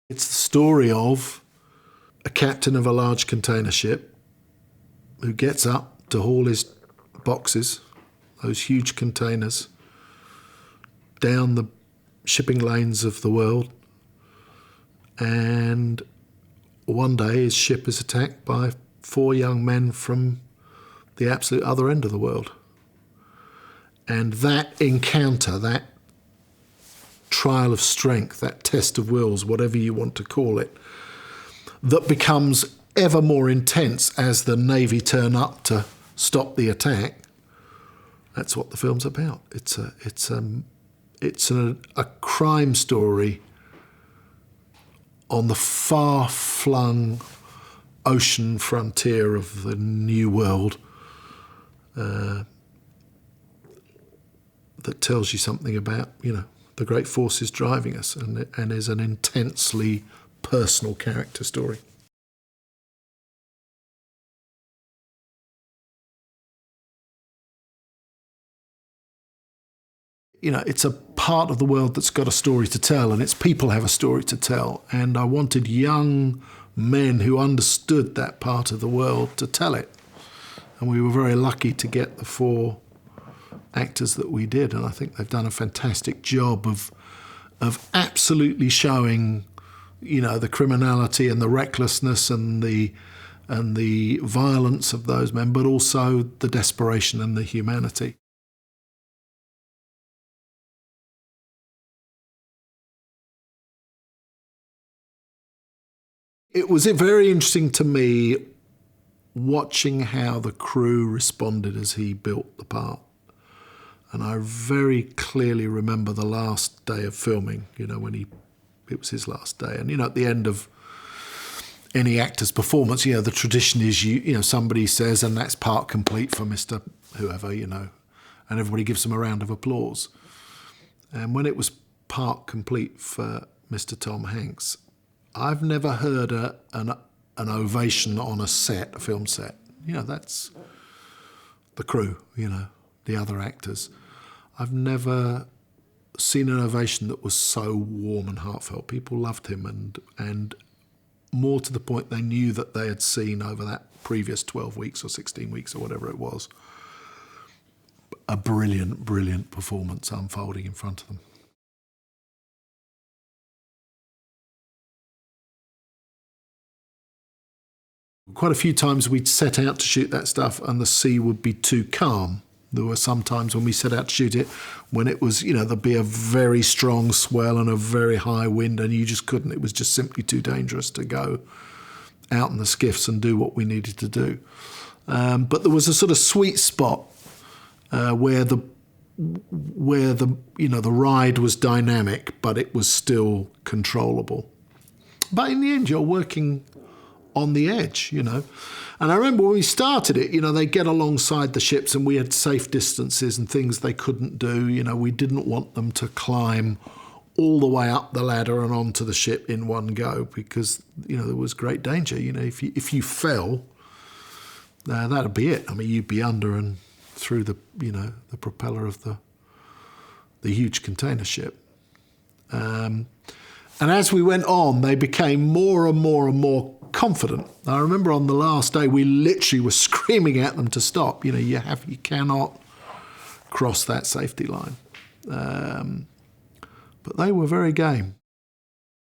It's the story of a captain of a large container ship who gets up to haul his boxes, those huge containers, down the shipping lanes of the world, and one day his ship is attacked by 4 young men from the absolute other end of the world. And that encounter, that trial of strength, that test of wills, whatever you want to call it, that becomes ever more intense as the Navy turn up to stop the attack. That's what the film's about. It's a crime story on the far-flung ocean frontier of the New World that tells you something about, the great forces driving us, and is an intensely personal character story. It's a part of the world that's got a story to tell, and its people have a story to tell. And I wanted young men who understood that part of the world to tell it. And we were very lucky to get the 4 actors that we did, and I think they've done a fantastic job of absolutely showing, the criminality and the recklessness and the violence of those men, but also the desperation and the humanity. It was very interesting to me watching how the crew responded as he built the part. And I very clearly remember the last day of filming, when it was his last day. And, at the end of any actor's performance, the tradition is, somebody says, and that's part complete for Mr. whoever, and everybody gives them a round of applause. And when it was part complete for Mr. Tom Hanks, I've never heard an ovation on a film set. That's the crew, the other actors. I've never seen an ovation that was so warm and heartfelt. People loved him, and more to the point, they knew that they had seen over that previous 12 weeks or 16 weeks or whatever it was, a brilliant, brilliant performance unfolding in front of them. Quite a few times we'd set out to shoot that stuff and the sea would be too calm. There were some times when we set out to shoot it when it was, there'd be a very strong swell and a very high wind, and you just couldn't. It was just simply too dangerous to go out in the skiffs and do what we needed to do. But there was a sort of sweet spot where the ride was dynamic, but it was still controllable. But in the end, you're working on the edge, And I remember when we started it, they get alongside the ships and we had safe distances and things they couldn't do. We didn't want them to climb all the way up the ladder and onto the ship in one go because, there was great danger. If you fell, that'd be it. I mean, you'd be under and through the propeller of the huge container ship. And as we went on, they became more and more and more confident. I remember on the last day, we literally were screaming at them to stop. You cannot cross that safety line. But they were very game.